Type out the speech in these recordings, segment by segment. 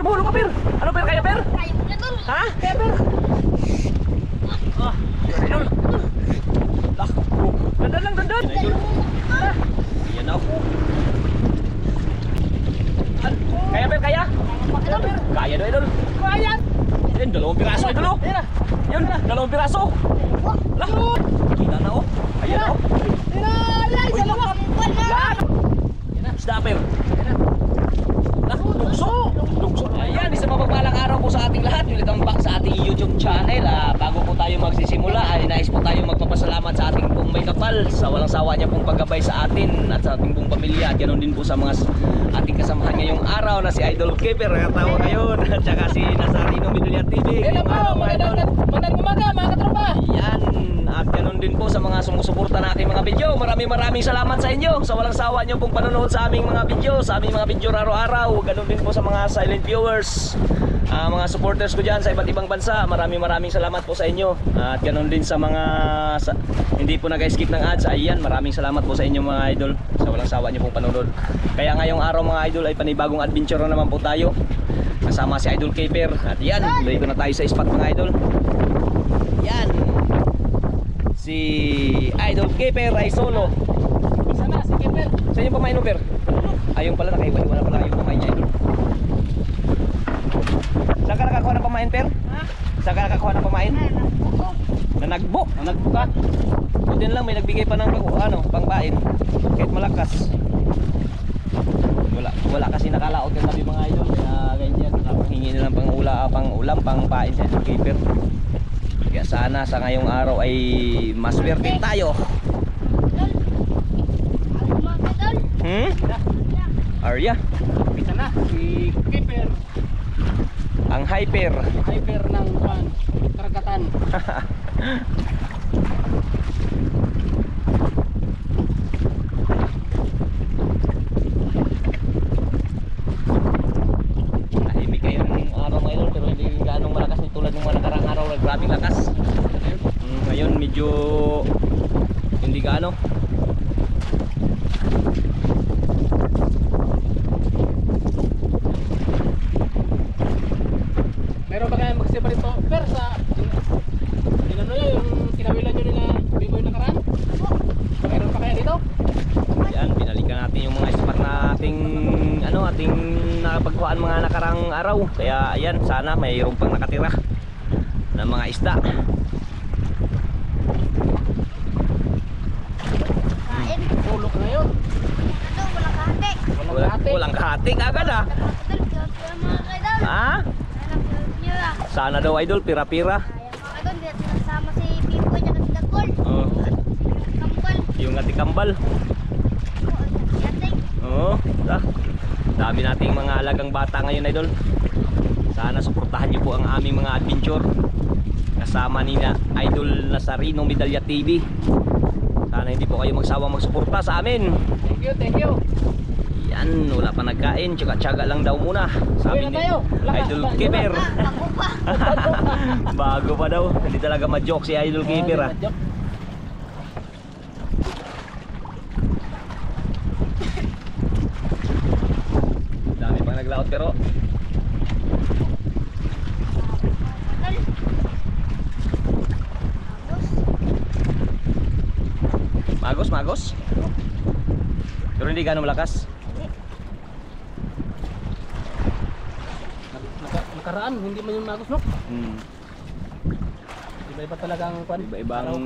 Per, mahulog ka, Per. Ano, Per, kaya, Per? Kaya mo na tol. Ha? Kaya, Per? Ah, idol. Lah, dandan lang, dandan. Idol. Yan ako. Kaya, Per, kaya? Kaya do, idol. Kaya. Yan, dalawang piraso, idol. Yun, dalawang piraso. Lah, kita na, oh. Ayan na, oh. Isda, Per. Dugso. Ayan, isang mapagpalang araw po sa ating lahat. Welcome back sa ating YouTube channel. Bago po tayo magsisimula, ay nais po tayo magpapasalamat sa ating pong may kapal sa walang sawa niya pong paggabay sa atin at sa ating pong pamilya. At ganoon din po sa mga ating kasamahan ngayong araw na si Idol Keeper, katawa ngayon, at saka si Nazarino Midulya TV. Hello po, magandang umaga mga katropa. Yan, at ganoon din po sa mga sumusuporta na aking mga video. Maraming salamat sa inyo sa walang sawa niyo pong panonood sa aming mga video, sa aming mga video araw-araw. Ganoon din po sa mga silent viewers, mga supporters ko dyan sa iba't ibang bansa. Maraming salamat po sa inyo. At ganoon din sa mga hindi po nag-skip ng ads. Ayan, maraming salamat po sa inyo mga idol sa walang sawa niyo pong panonood. Kaya ngayong araw mga idol ay panibagong adventure na naman po tayo kasama si Idol Keeper. At yan, dito na tayo sa spot mga idol. Yan, si Idol Keeper ay solo. Sana si Keeper. Sa inyo pamain mo, Per? Ayun pala, nakaiwan na pala yung pamain niya, idol. Saan ka nakakuha ng pamain, Per? Saan ka nakakuha ng pamain? Nanagbo. Nanagbo ka? Buti lang, may nagbigay pa ng pangbain. Kahit malakas. Wala kasi nakalaot yung tabi mga idol. Kaya ganyan, hingi nilang pang ulam, pang pain sa Idol Keeper. Kaya sana sa ngayong araw ay maswerte tayo. Arya, Kita na si Keeper. ang hyper. Hyper ng karagatan. Tahimik kayo ng araw ngayon pero hindi ganong malakas ni tulad ng mga nakarang araw. Grabing lakas. Ngayon medyo hindi gaano. Meron ba kayong magsipa rito? Per sa ano nyo yung kinawilan nyo nila Biboy nakaraan? Meron pa kaya dito? Yan, binalikan natin yung mga spot na ating nakapagkuhaan mga nakarang araw. Kaya ayan, sana mayroon pang nakatira na mga isda. Ulok na yun. Walang kahati agad ah. Ha? Sana daw idol, pira-pira. Oh, yung ati kambal. Oh, dami nating mga alagang bata ngayon idol. Sana suportahan niyo po ang aming mga adventure kasama ni Idol Nazarino Midulya TV. Sana hindi po kayo magsawang magsuporta sa amin. Thank you. Yan, wala pa nagkain, tsaga-tsaga lang daw muna. Sabi ni Idol Keeper. Bago pa daw, hindi talaga ma-joke si Idol Keeper ah. Dami pang naglaot pero magos. Pero hindi gano'ng malakas. Nakaraan, hindi man yung magos no? Iba-iba talaga ang kwan. Iba-ibang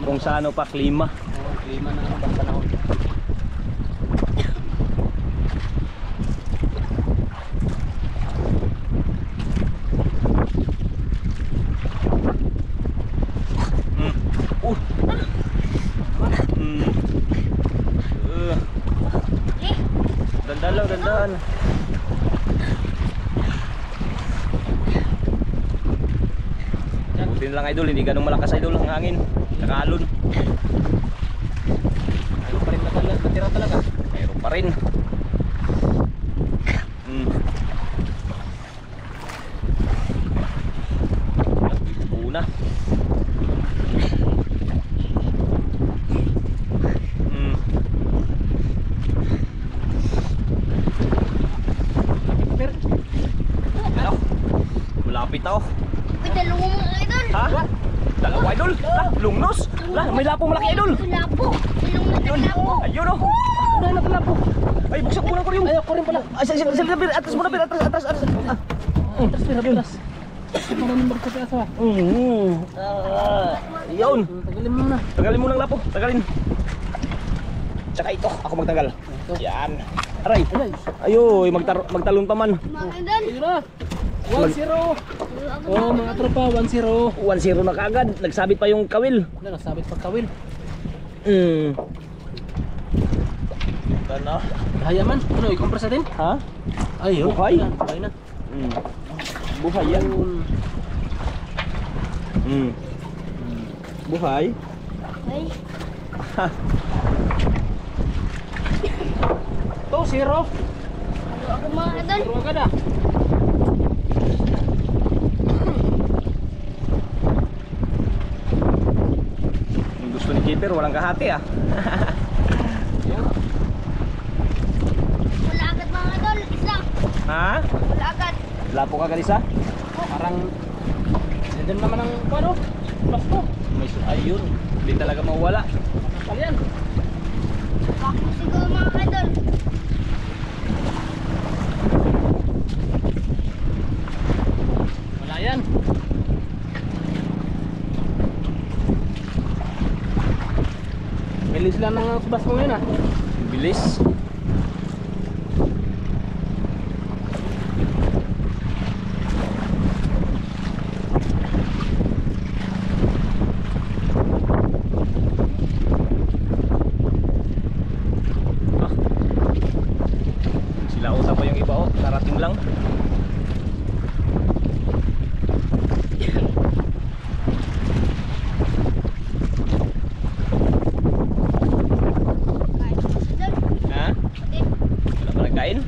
kung saan pa klima. Klima na ang panahon. Dandan. Buti lang idol, hindi ganong malakas idol ang hangin. Nakalon. Mayroon pa rin natira talaga. Mayroon pa rin. Una. Sabit na oh. Uy, dalawa mga idol. Ha? Dalawa idol? Ha? Lungnos? La, may lapong malaki idol. Lapo. Ilong na lapo. Ayun oh. Ay, nakalapo. Ay, buksan ko lang ko yung. Ay, ako rin pala. Ay, sila bir, atas muna bir, atas. Atras, tira, atras. Para number sa taas ha. Yun. Tagalin mo na. Tagalin mo ng lapo, tagalin. Tsaka ito, ako magtagal. Yan. Aray. Ayoy, magtalon pa man. Mga idol. Ayun na. 1-0. Oh, mga tropa, 1-0. 1-0 na kaagad. Nagsabit pa yung kawil. Wala, nasabit pagkawil. Ito na. Bahaya man. Ano, i-compress natin? Ha? Ayun. Buhay. Buhay na. Buhay yan. Buhay. Ay, 2-0. ano ako mga idol. Pero agad ah. Yung gusto ni Keeper, walang kahati ah. Wala agad mga idol. Isa. Ha? Wala agad. Lapo ka ganisa? Parang nandun naman ang ano? Pasko. Ayun. Hindi talaga mawala. Nakapal yan. Bakit mo siguro mga idol. Wala yan. Bilis lang ng subas mo ngayon ah. Bilis. Ah. Sila usap pa yung iba oh, karating lang. Idol. Ha? Pati. Wala pa nagkain?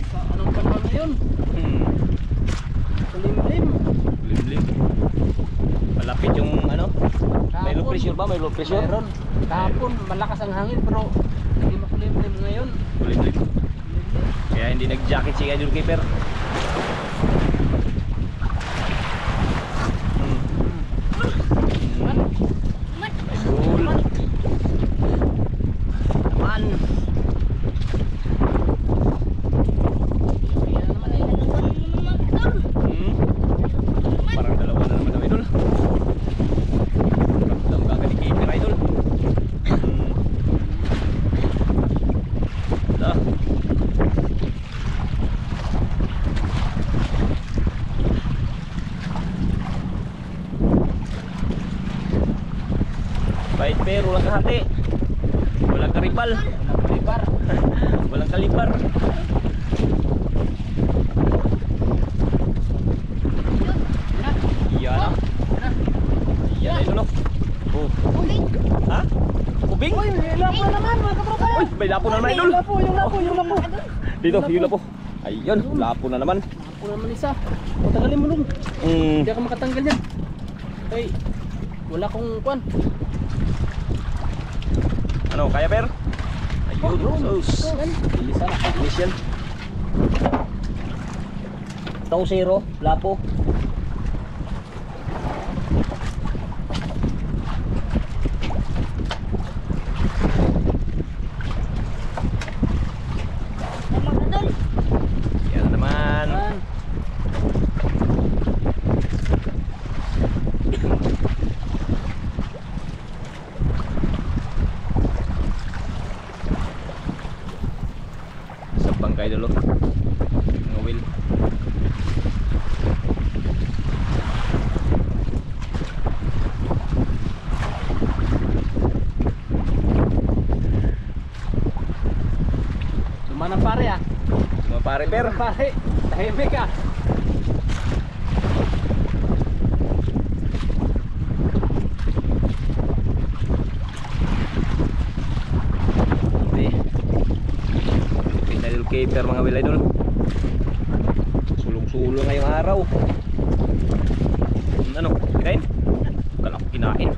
Sa anong panahon ngayon? Kulimlim. Limlim. Malapit yung ano? May low pressure ba? May low pressure? Meron. Kahapon malakas ang hangin pero hindi makulimlim ngayon. Limlim. Kaya hindi nag-jacket si Idol Keeper. Man, Idol. Naman. kaya naman eh. Dalawa naman mga idol. Parang dalawa na naman ang Idol. Ramdam ka agad ni Keeper Idol. Ah. Bait pero walang kahati. Walang karibal. Walang kulibar. Walang kalibar. Yan ah. Yan ay lunok. Oh. Ubing. Ha? Ubing? Uy, may lapo na naman mga katropa. Uy, may lapo na naman Idol. Yung lapo. Dito, yung lapo. Ayun, lapo na naman. Lapo naman isa. O, tagalin mo nung. Hindi ako makatanggal yan. Ay, wala kong kwan. Ano, kaya per? Ayun, sus. Bilisan na. Bilis yan. Tau zero, lapo. Mga idol. Yan naman. Yan. Sa bangkay dulu. Mga wheel. Lumanang pare ah. Mga pare per. Pare, tahimik ah. Hindi. Idol Keeper mga wheel idol. Sulong-sulong ngayong araw. Ano? Kinain? Kala ko kinain.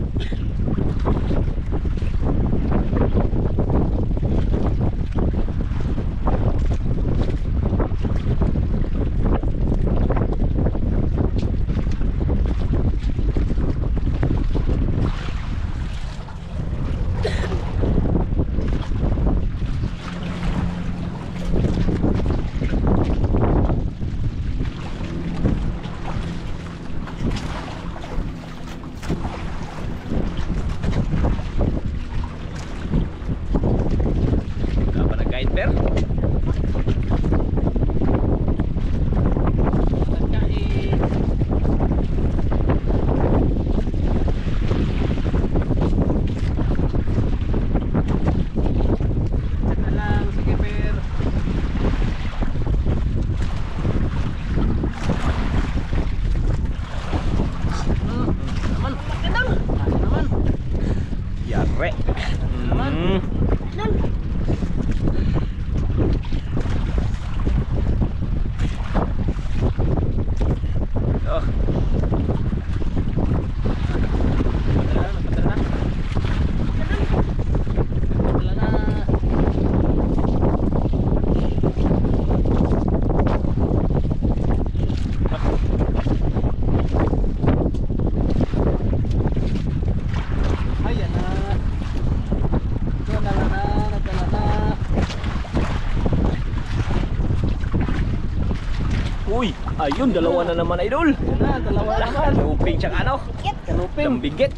Ayun, dalawa na naman idol. Yan na, dalawa naman. Kanuping tsaka ano? Kit. Kanuping. Lambigit.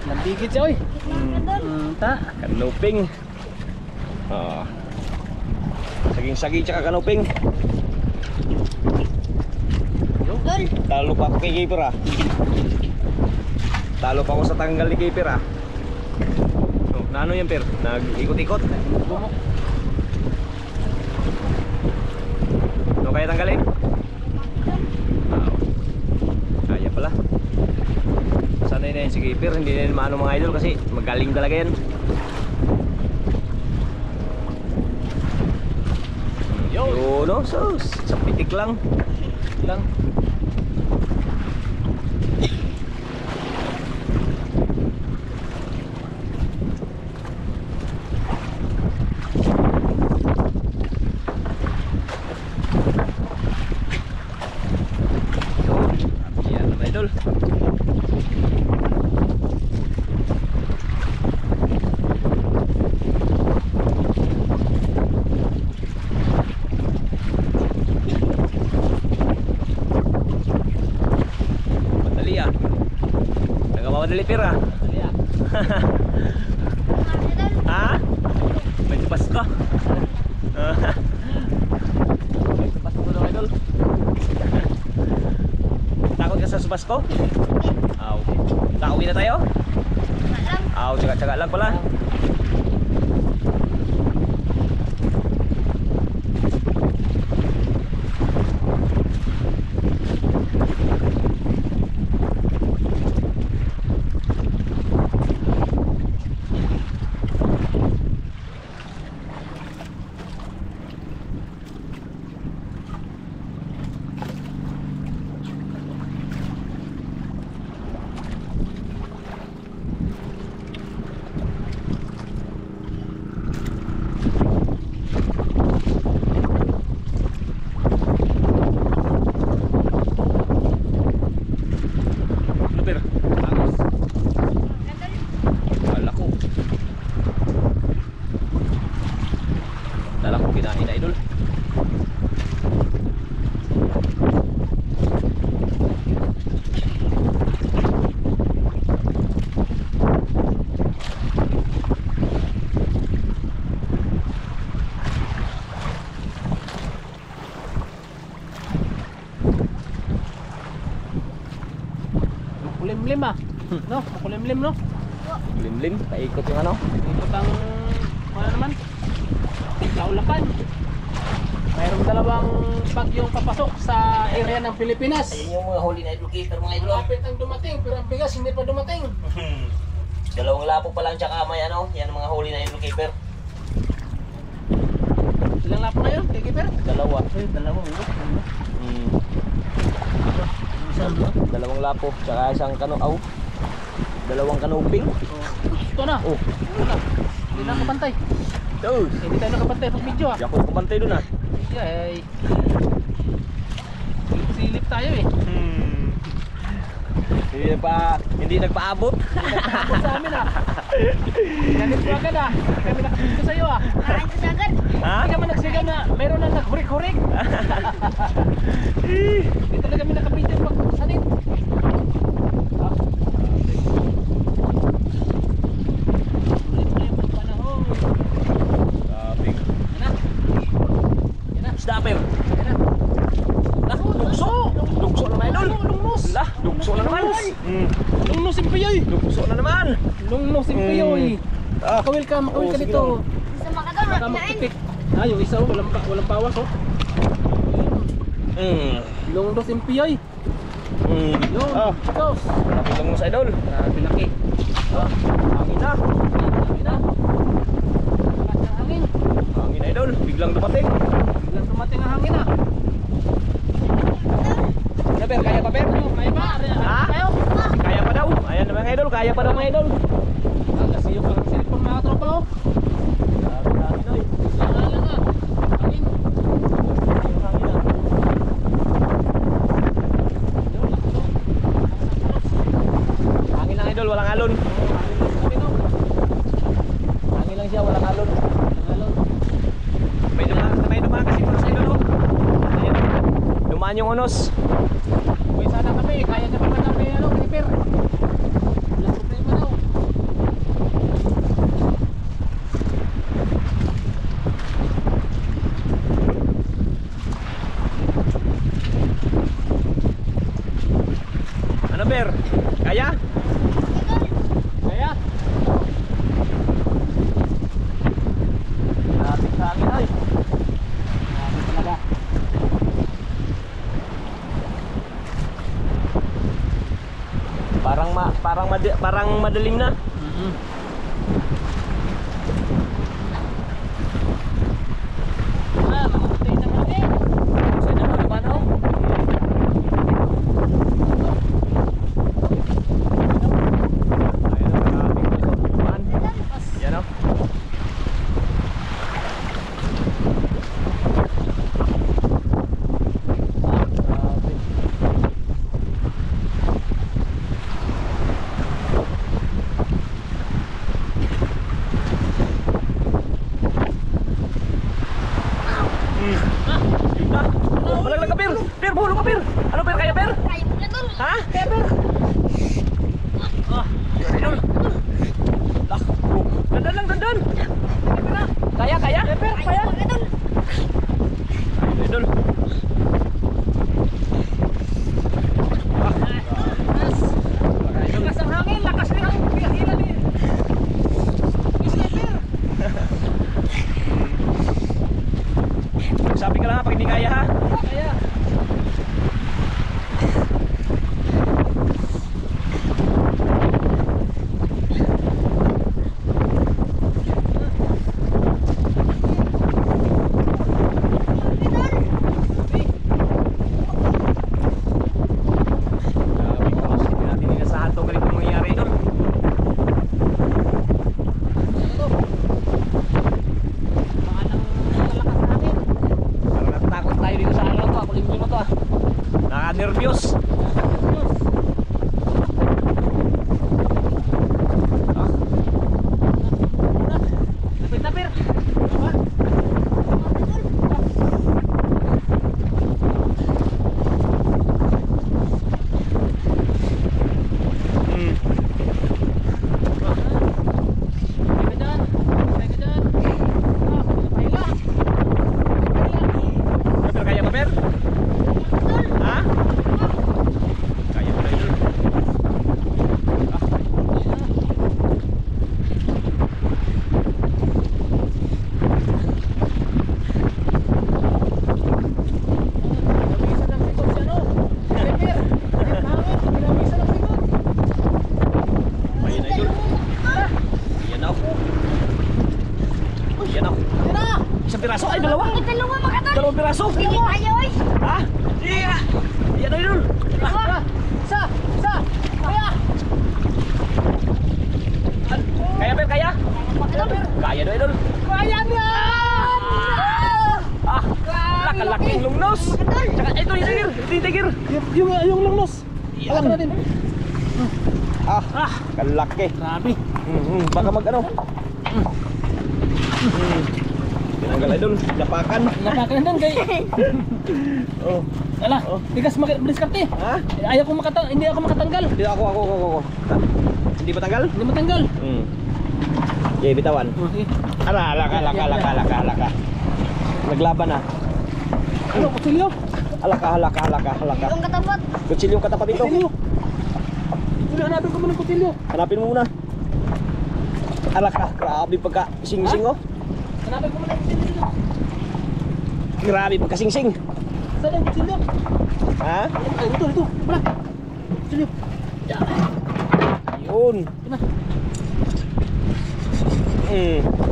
Nambigit siya, oy. Kit mga kadol. Ta. Kanuping. Saging-saging tsaka kanuping. Dol. Talo pa ako kay keeper ah. Talo pa ako sa tanggal ni keeper ah. Oh, naano yan per? Nag-ikot-ikot. Bumok. Ano kaya tanggalin? Kaya pala. Sanay na yan si keeper. Hindi na yan maano mga idol kasi magaling talaga yan. Yun no? So, sa pitik lang. Lang. Yan naman idol. Madali ah. Nagmamadali pira. Dali ah. Mga kadol. Ha? May tupas ka. May tupas ko daw idol. Takot ka sa subas ko? Aw. Pauwi na tayo? Alam. Aw, tsaga-tsaga lang pala. Lupir, tangos. Mga kadol. Kala ko. Dala ko kinain na idol. Makulimlim ah. No, makulimlim no. Limlim, paikot yung ano. Ikot ang ano naman? Laulapan. Mayroong dalawang bagyong papasok sa area ng Pilipinas. Ayun yung mga huli na idol keeper mga idol. Malapit ang dumating, pero ang bigas hindi pa dumating. Dalawang lapo pa lang tsaka may ano, yan ang mga huli na idol keeper. Ilang lapo na yun, kay Keeper? Dalawa. Ay, dalawa. Hmm. Dalawang lapo tsaka isang aw. Dalawang kanuping. Ito na. Oh, Ito na. Hindi na nakapantay. dos. Hindi tayo nakapantay pag video ah. Di ako kumantay dun ah. Ay. Silip tayo eh. Hindi nagpaabot. Tapos sa amin ah. Ganit ko agad ah. Kami nakapinto sa'yo ah. Nakain ko sa agad. Ha? Hindi ka man nagsigaw na mayroon na naghurik-hurik. Hindi talaga kami nakapinto pag sanit. Ah. Ulit na yung panahon. Sabi. Yan na. Yan na. Stopper. Yan na. Lah, dugso. Dugso na naman idol. Lungnos. Lah, dugso na naman. Lungnos yung piyoy. Dugso na naman. Lungnos yung piyoy. Ah. Makawil ka Oo, dito. sige lang. Sa mga kadol. Baka Kinain. magpipik. Ah, yung isa oh, walang bawas oh. Lungnos yung piyoy. Yun, Ah, dos. laki lang mo sa idol. Grabe laki. Ah, hangin na. Grabe na. Lakas ng hangin. Hangin na idol. Biglang dumating. Biglang dumating ang hangin ah. Ano per? Kaya pa per? Ano, kaya ba? Ha? Kayo? Kaya pa daw. Ayan na mga idol. Kaya pa daw mga idol. Kasi yung parang silipang mga tropa oh. Grabe na idol. Lang ah. Hangin. Yung hangin na. Yun, lakas oh. Hangin lang idol. Walang alon. Hangin oh. Hangin lang siya. Walang alon. Alon. May dumaan kasi mga idol. Oh. Ayan. Dumaan yung unos. Kaya? Kaya? Lapit sa akin ay. Grabe talaga. Parang madilim na. Makapatay na nga eh. Sa inyo ano ba no? Ayun, grabe ko sa pinuan. Yan o. Grabe. Yun na. Oh, malaglag ka, Per. Per, buhulog ka, Per. Ano, Per? Kaya, Per? Kaya mo na, Tol. Ha? Kaya, Per? Idol. Lah. Dandan lang, dandan. Kaya, kaya? Kaya, Per? Kaya? Kaya mo na, Tol. Idol. Lakas ang hangin, lakas ng hila ni. Sniper. Sabi ka lang ha, pag hindi kaya ha. Kaya. Grabe ko. Hindi natin inasahan itong ganitong mangyayari, Idol. Baka nang malakas natin. Parang natatakot tayo dito sa araw to. Ako linggo na to ah. Naka-nervyos. Ah, Lapit na, Per. hmm. Teka dyan. Teka dyan. Pahila. Per, kaya ba, Per? Ha? Kaya ba na, Idol? Pinawisan ng likod siya, no? Sniper. Hangin, pinawisan ng likod. Ayun na, Idol. Yan ako. Yan ako. Yan na. Isang piraso? Ay, dalawa. Ay, dalawa, mga Tol. Dalawang piraso. Hindi kaya, oy. Ha? Iya. Yan na, Idol. Isa. Isa. Isa. Kaya. Kaya, Per, kaya? Kaya na, Idol. Kaya niya. Ah, lakalaking lungnos. Tsaka ito yung tigir. Ito yung tigir. Yung lungnos. Alam natin. Ah, kalaki. Grabe. Baka mag ano. Tinanggal, Idol. Lapakan. Napakan doon kay. Oh. Ala, tigas madiskarte. Ha? Ayaw ko hindi ako makatanggal. Hindi ako. Hindi ba tanggal? Hindi matanggal. Okay, bitawan. Okay. Alaka. Naglaban na. Ano, kutsilyo? Alaka. Yung katapat. Kutsilyo katapat ito. Kutsilyo. Kutsilyo, hanapin ko muna ng kutsilyo. Hanapin mo muna. Alaka, grabe pagka sing-sing oh. Hanapin ko muna ng kutsilyo. Grabe pagka sing-sing. Saan ang kutsilyo? Ha? Ay, ito. Wala. Kutsilyo. Yun. Yun na.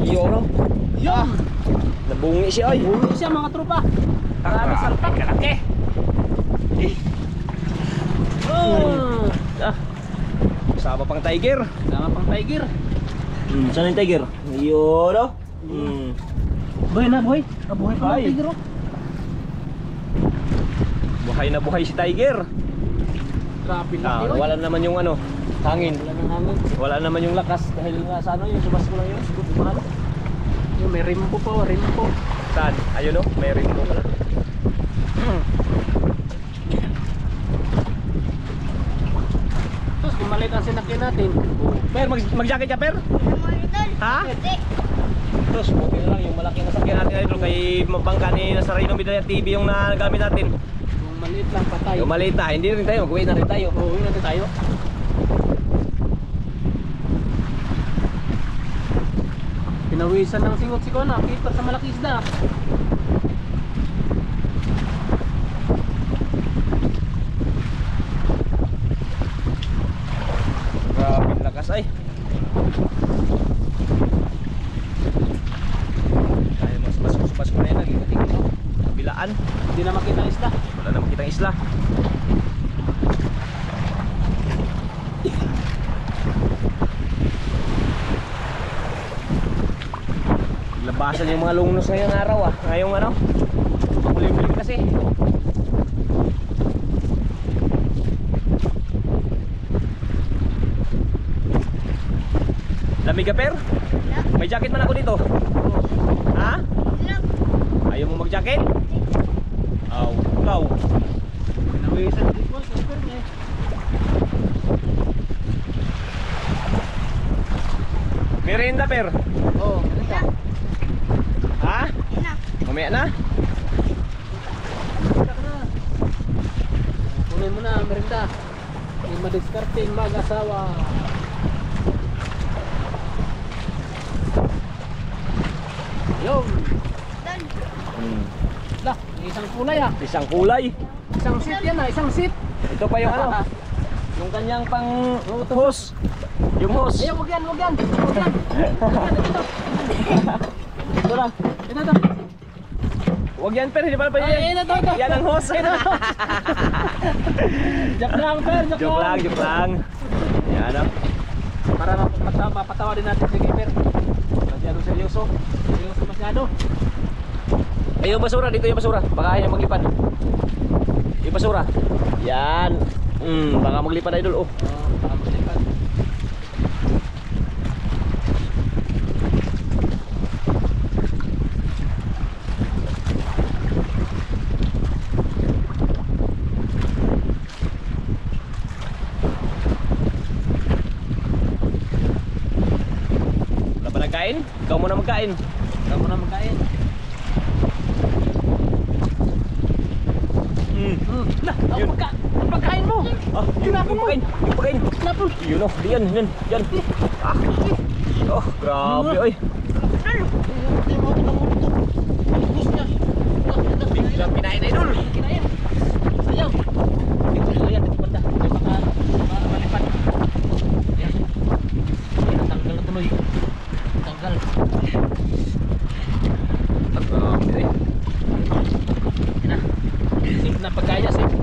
Yun oh. Yun. Nabungi siya oy. Huli siya mga tropa. Grabe salpak. Kalaki. Oh. Kasama pang tiger. Tama pang tiger. Saan yung tiger? Yun oh. Buhay na, buhay. Buhay pa Ay. ng tiger oh. Buhay na buhay si tiger. Grabe laki oh. Wala naman yung ano, hangin. Wala nang hangin. Wala naman yung lakas dahil nga sa ano yung subas ko lang yun. Subas mahal. Yung may rimpo po, rimpo. Saan? Ayun oh, may ring mo pala. Tapos kung maliit ang sinakyan natin. Per, mag-jacket ka, Per? Ano mo, Tol? Ha? Hindi. Tapos, okay na lang yung malaking nasakyan natin ito kay mabangka ni Nazareno Bidaya TV yung nagamit natin. Kung maliit lang patay. Yung maliit na, hindi rin tayo, mag-uwi na rin tayo. Oo, yun natin tayo. Pinawisan ng singot si Kona, kita sa malaki isda. Grabe lakas ay. Ay, mas ko na yan nag-ikot-ikot no? Kabilaan. Hindi na makita ang isda. Wala na makitang isla. Labasan yung mga lungnos ngayong araw ah. Ngayong ano, makulimlim kasi. Lamig ka per? May jacket man ako dito. Ha? Ilang. Ayaw mo mag-jacket? Aw, ikaw. Pinawisan din po, super niya. Merienda per? Oo, Ilang. Ha? Ilang. Mamaya na? kunin mo na ang merinda. Hindi madiskarting mag-asawa. Yun. Dal. Lah, isang kulay ah. Isang kulay. Isang seat yan ah, isang seat. Ito pa yung ano, yung kanyang pang hose. Yung hose. Ayaw, wag yan, wag yan. Wag yan. Ito. Ito lang. Ito, ito. Huwag yan per, hindi pala pa Ay, yan. ito. Yan ang hose. Joke lang, per. Joke lang, joke lang. Yan ah. Para mapatawa din natin si Kiper. Masyado seryoso. Seryoso masyado. Ay, yung basura, dito yung basura. Baka ayaw maglipad. Yung basura. Yan. Baka maglipad idol. Oh. Baka maglipad. Wala ba nagkain? Ikaw muna magkain. Ikaw muna magkain. Lah, Yun. ang pagkain mo. Ah, yung pagkain. Yung pagkain. Napol. Yun oh, yan. Ah. Oh, grabe oy. Biglang kinain na idol. Kinain. Sayang. Dito lang yan, dito banda. May baka malipad. Yan. Yan, tanggal na tuloy. Tanggal. Grabe oy. Yan na. Safe na pagkaya, safe.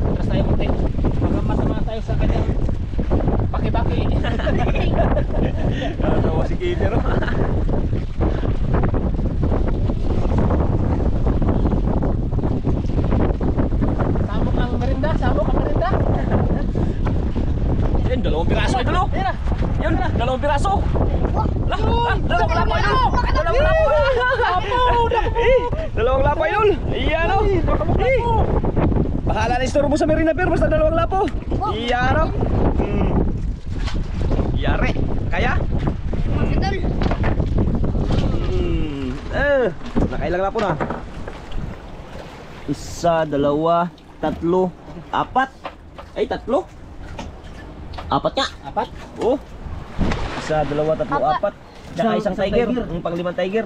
Atras tayo munti. Baka masama tayo sa kanyang baki-baki. Natawa si Kater oh. Sabok ang merinda, sabok ang merinda. Yan, dalawang piraso idol oh. Yan na. Yun, dalawang piraso. Lah, dalawang lapo idol. Dalawang lapo. Dalawang lapo idol. Iyan oh. Bahala na istorbo sa Merina Pier, basta dalawang lapo. Iyan oh. Yare, kaya? Idol. Nakailang lapo na? Isa, dalawa, tatlo, apat. Ay, tatlo. Apat nga. Apat. Oh. Isa, dalawa, tatlo, apat. Tsaka isang tiger. Ang panglimang tiger.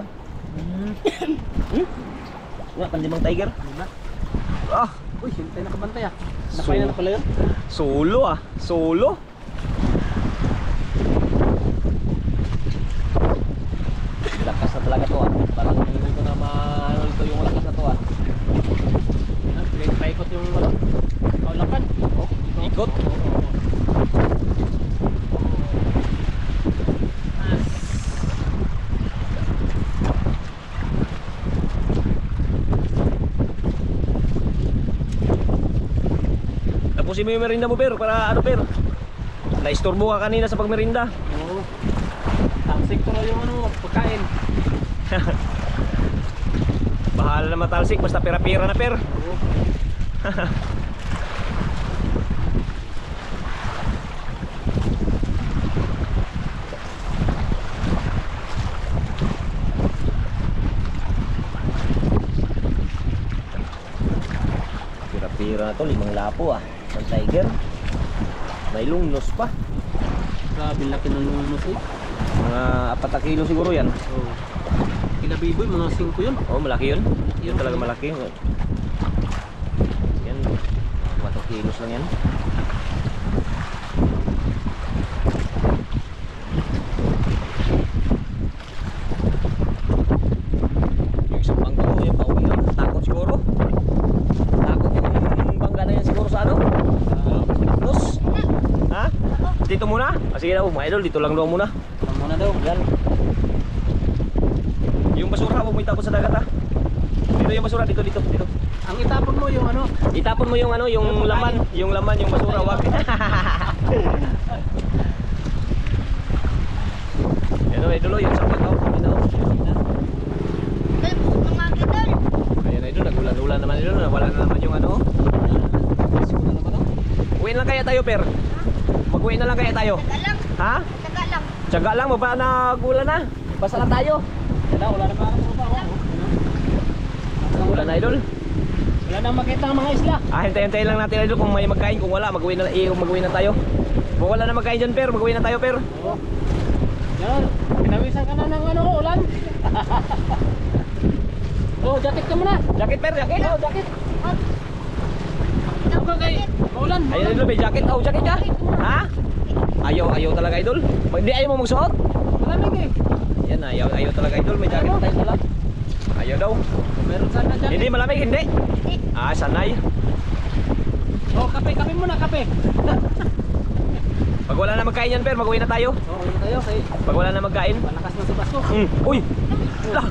Nga, panglimang tiger. Lima. Ah, Uy, hintay nakabantay ah. Napay na pala yun. solo ah. Solo. Lakas na talaga to ah. Parang hindi ko na ito yung lakas na to ah. Paikot yung ano, kaulapan. Oh, ikot. Tapusin mo yung merinda mo per, para ano per. Na-istorbo ka kanina sa pagmerinda. Oo. Tansik ko na yung ano, pagkain. Bahala na matalsik, basta pera-pera na per. Oo. Pira-pira na to, 5 lapo ah. Ang tiger. May lungnos pa. Grabe laki ng lumos eh. Mga 4 kilo siguro yan. Oh. Kinabiboy, mga 5 yun. Oh, malaki yun. Yun talaga malaki. Yan. 4 kilos lang yan. Yung isang bangka ko, yung pauwi yun. Takot siguro. Takot yung bangka na yan siguro sa ano? Nos? Ha? Dito muna? Sige daw, mga idol, dito lang daw muna. Muna daw. Yan. Yung basura, huwag mo itapon sa dagat ha. Dito yung basura, dito. Ang itapon mo yung ano? Itapon mo yung ano, yung laman, yung basura, wag. Yan o, idol, yung sakit o. Dal, mga idol. Ayan idol, nagulan-ulan naman idol, wala na naman yung ano. Uwi na lang kaya tayo, per. Mag-uwi na lang kaya tayo. Taga lang. Ha? Taga lang. Tiyaga lang, maba nagulan na. Basta lang tayo. Wala na ba ako pa? Nagulan na idol. Wala nang makita ang mga isla. Hintay-hintay lang natin idol kung may magkain, kung wala, mag-uwi na tayo. Kung wala na magkain dyan, per, mag-uwi na tayo, per. Oo. Yan. Pinawisan ka na ng ano, ulan. Oh, jacket ka muna. Jacket, per, jacket. Oh, jacket. Ito ka kay maulan. Ayun idol, may jacket. Oh, jacket ka? Ha? Ayaw talaga idol. Hindi ayaw mo magsuot? Malamig eh. Yan, ayaw talaga idol, may jacket tayo pala. Ayaw daw. Meron sana jacket. Hindi malamig, hindi. Ah, sanay. Oh, kape muna, kape. Pag wala na magkain yan, per, mag-uwi na tayo. Oh, ulit tayo kay Pag wala na magkain. malakas na si Pasko. Uy! Lah!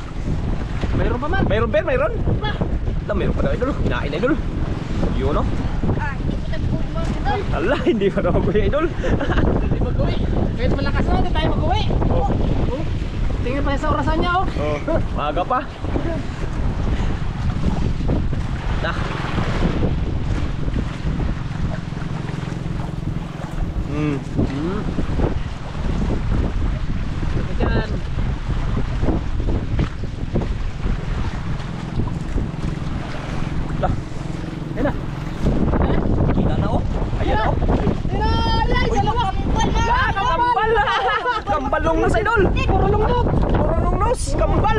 Mayroon pa man. Mayroon, per, mayroon. Lah, mayroon pa daw idol. Kinain idol. Yun, no? Ah, hindi ko nagbubuo mga idol. Ala, hindi pa daw mag-uwi idol. Hindi mag-uwi. Kahit malakas na, hindi tayo mag-uwi. Oh. Oh. Tingnan pa sa orasan niya, oh. Oh, maaga pa. Nah. Hmm. Ito dyan. Lah. Ayun na. Kita na oh. Ayan oh. Ay, dalawa. Ah, kambal! Kambal lungnos idol! Puro lungnot. Puro lungnos! Kambal!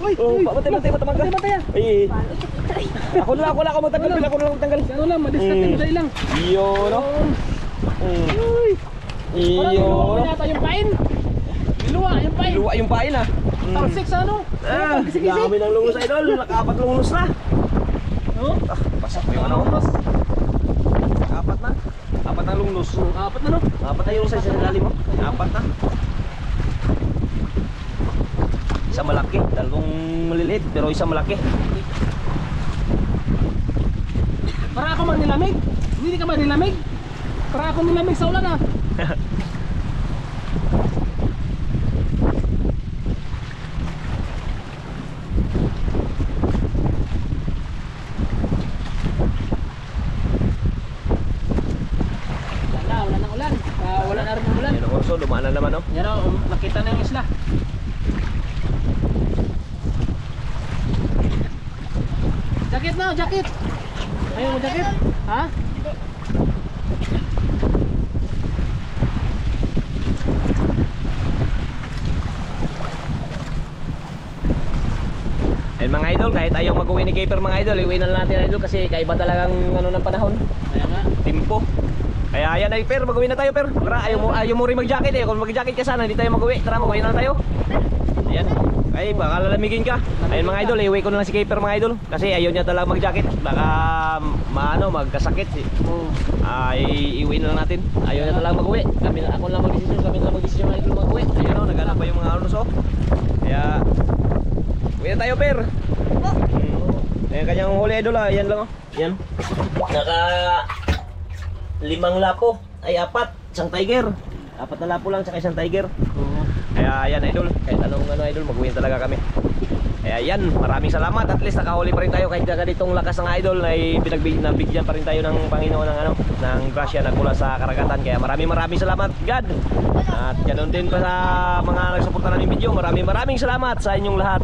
Uy, Oh, patay matamaga. Matay ah. Ay. Ako na ako magtanggal, ako na magtanggal. Ano lang, madiskarte mo dahil lang. Iyo no. Uy. Parang Iyo. niluwa ko yata yung pain. Niluwa, yung pain. Luwa yung pain ah. Talsik sa ano? Ah, Kisi-kisi. dami ng lungnos idol. Nakapat lungnos na. Oh. Ah, pasak mo yung ano. Apat na. Apat na lungnos. Apat na no? Apat na yung size sa ilalim mo. Apat na. Isa malaki, dalawang maliliit, pero isa malaki. Para ako man nilamig. Hindi ka ba nilamig? Para ako nilamig sa ulan ah. Wala nang ulan. Wala na rin ang ulan. Yan ang orso, dumaan na naman oh. Yan o, nakita na yung isla. Jacket na, jacket. Ayaw mo jacket? Ha? Ayun mga idol, kahit ayaw mag-uwi ni Kaper mga idol, iuwi na lang natin idol kasi kaiba talagang ano ng panahon. Kaya nga. Timpo. Kaya ayan ay Per, mag-uwi na tayo Per. Tara, ayaw mo rin mag-jacket eh. Kung mag-jacket ka sana, hindi tayo mag-uwi. Tara, mag-uwi na lang tayo. Ayan. Ay, baka lalamigin ka. Ayun mga idol, iuwi ko na lang si Kaper mga idol. Kasi ayaw niya talaga mag-jacket. Baka magkasakit. Oh. Ay, iuwi na lang natin. Ayaw niya talaga mag-uwi. Ako lang mag-desisyon, kami lang mag-desisyon mga idol mag-uwi. Ayun o, naghanap pa yung mga arnos o. Kaya, uwi na tayo Per. Ayan kanyang huli idol ah. Ayan lang o. Ayan. Naka 5 lapo. Ay 4. Isang tiger. 4 na lapo lang tsaka isang tiger. Oo. Kaya yan idol. Kahit anong idol, mag-uwi talaga kami. Kaya yan, maraming salamat. At least nakahuli pa rin tayo kahit ganitong lakas ng idol ay nabigyan pa rin tayo ng Panginoon ng grasya nagmula sa karagatan. Kaya maraming salamat God. At ganoon din pa sa mga nagsuporta namin video. Maraming salamat sa inyong lahat.